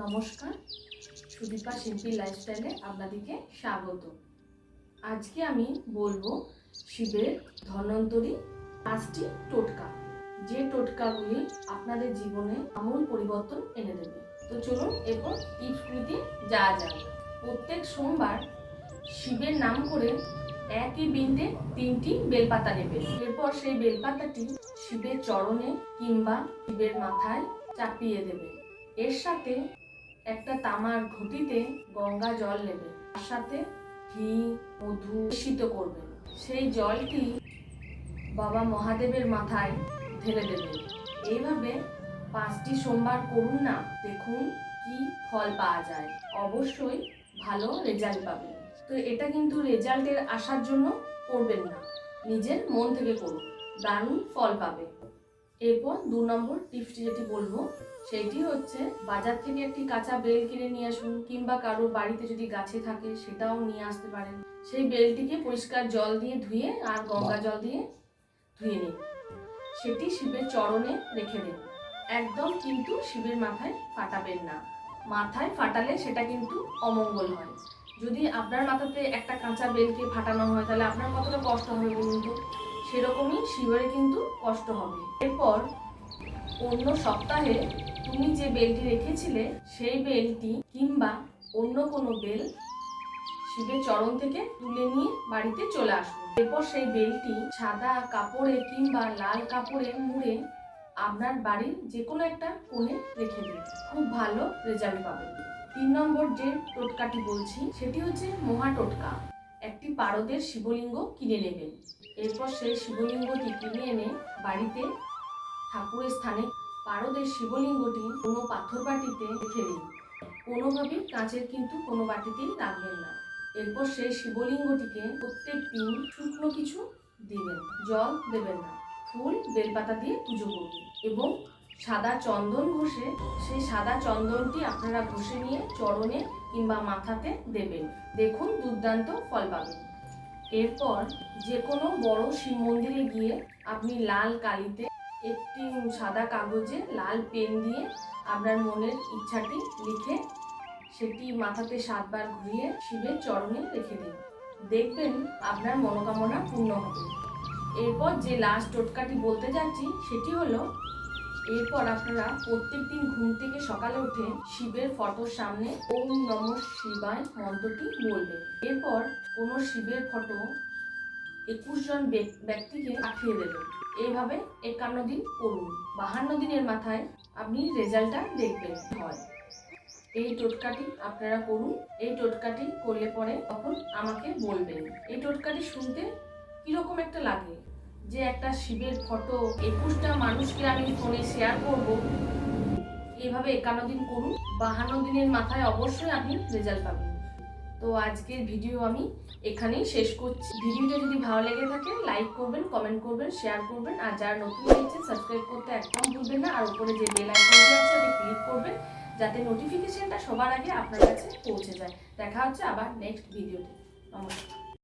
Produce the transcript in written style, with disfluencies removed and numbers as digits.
নমস্কার, সুদীপা শিল্পী লাইফস্টাইলে আপনাদেরকে স্বাগত। আজকে আমি বলবো শিবের ধন্বন্তরী 5টি টোটকা, যে টোটকাগুলি আপনাদের জীবনে আমূল পরিবর্তন এনে দেবে। তো চলুন এরপর টিপসগুলিতে যাওয়া যাক। প্রত্যেক সোমবার শিবের নাম করে একই বিন্দে 3টি বেলপাতা নেবেন। এরপর সেই বেলপাতাটি শিবের চরণে কিংবা শিবের মাথায় চাপিয়ে দেবেন। এর সাথে একটা তামার ঘটিতে গঙ্গা জল নেবেন, তার সাথে ঘি মধু মিশ্রিত করবেন। সেই জলটি বাবা মহাদেবের মাথায় ঢেলে দেবেন। এইভাবে 5টি সোমবার করুন না, দেখুন কি ফল পাওয়া যায়। অবশ্যই ভালো রেজাল্ট পাবেন। তো এটা কিন্তু রেজাল্টের আসার জন্য করবেন না, নিজের মন থেকে করুন, দারুণ ফল পাবে। এরপর 2 নম্বর টিপসটি যেটি বলবো সেটি হচ্ছে বাজার থেকে একটি কাঁচা বেল কিনে নিয়ে আসুন, কিংবা কারো বাড়িতে যদি গাছে থাকে সেটাও নিয়ে আসতে পারেন। সেই বেলটিকে পরিষ্কার জল দিয়ে ধুয়ে আর গঙ্গা জল দিয়ে ধুয়ে নিন। সেটি শিবের চরণে রেখে দিন। একদম কিন্তু শিবের মাথায় ফাটাবেন না, মাথায় ফাটালে সেটা কিন্তু অমঙ্গল হয়। যদি আপনার মাথাতে একটা কাঁচা বেলকে ফাটানো হয় তাহলে আপনার কতটা কষ্ট হবে বলুন তো, সেরকমই শিবের কিন্তু কষ্ট হবে। এরপর অন্য সপ্তাহে তুমি যে বেলটি রেখেছিলে সেই বেলটি কিংবা অন্য কোনো বেল শিবের চরণ থেকে তুলে নিয়ে বাড়িতে চলে আসুন। এরপর সেই বেলটি সাদা কাপড়ে কিংবা লাল কাপড়ে মুড়ে আপনার বাড়ির যে কোনো একটা কোণে রেখে দিন, খুব ভালো রেজাল্ট পাবেন। 3 নম্বর যে টোটকাটি বলছি সেটি হচ্ছে মহা টোটকা। একটি পারদের শিবলিঙ্গ কিনে নেবেন। এরপর সেই শিবলিঙ্গটি কিনে এনে বাড়িতে ঠাকুরের স্থানে পারদের শিবলিঙ্গটি কোনো পাথর বাটিতে রেখে দিন। কোনোভাবেই কাঁচের কিন্তু কোনো বাটিতেই রাখবেন না। এরপর সেই শিবলিঙ্গটিকে প্রত্যেক দিন শুকনো কিছু দিবেন, জল দেবেন না। ফুল বেলপাতা দিয়ে পুজো করুন এবং সাদা চন্দন ঘষে সেই সাদা চন্দনটি আপনারা ঘষে নিয়ে চরণে কিংবা মাথাতে দেবেন, দেখুন দুর্দান্ত ফল পাবেন। এরপর যে কোনো বড় শিব মন্দিরে গিয়ে আপনি লাল কালিতে একটি সাদা কাগজে লাল পেন দিয়ে আপনার মনের ইচ্ছাটি লিখে সেটি মাথাতে 7 বার ঘুরিয়ে শিবের চরণে রেখে দিন, দেখবেন আপনার মনোকামনা পূর্ণ হবে। এরপর যে লাস্ট টোটকাটি বলতে যাচ্ছি সেটি হলো, এরপর আপনারা প্রত্যেক দিন ঘুম থেকে সকালে উঠে শিবের ফটোর সামনে ওম নমঃ শিবায় মন্ত্রটি বলবেন। এরপর কোনো শিবের ফটো 21 জন ব্যক্তিকে পাঠিয়ে দেবেন। এইভাবে 51 দিন করুন। 52 দিনের মাথায় আপনি রেজাল্টটা দেখবেন হয়। এই টোটকাটি আপনারা করুন। এই টোটকাটি করলে পরে তখন আমাকে বলবেন এই টোটকাটি শুনতে কিরকম একটা লাগে, যে একটা শিবের ফটো 21টা মানুষকে আমি ফোনে শেয়ার করব। এইভাবে 51 দিন করুন, 52 দিনের মাথায় অবশ্যই আপনি রেজাল্ট পাবেন। তো আজকের ভিডিও আমি এখানেই শেষ করছি। ভিডিওটা যদি ভালো লেগে থাকে লাইক করবেন, কমেন্ট করবেন, শেয়ার করবেন, আর যারা নতুন হয়েছে সাবস্ক্রাইব করতে একদম ভুলবেন না। আর উপরে যে বেল আইকনটি আছে ওটা ক্লিক করবেন যাতে নোটিফিকেশনটা সবার আগে আপনার কাছে পৌঁছে যায়। দেখা হচ্ছে আবার নেক্সট ভিডিওতে। নমস্কার।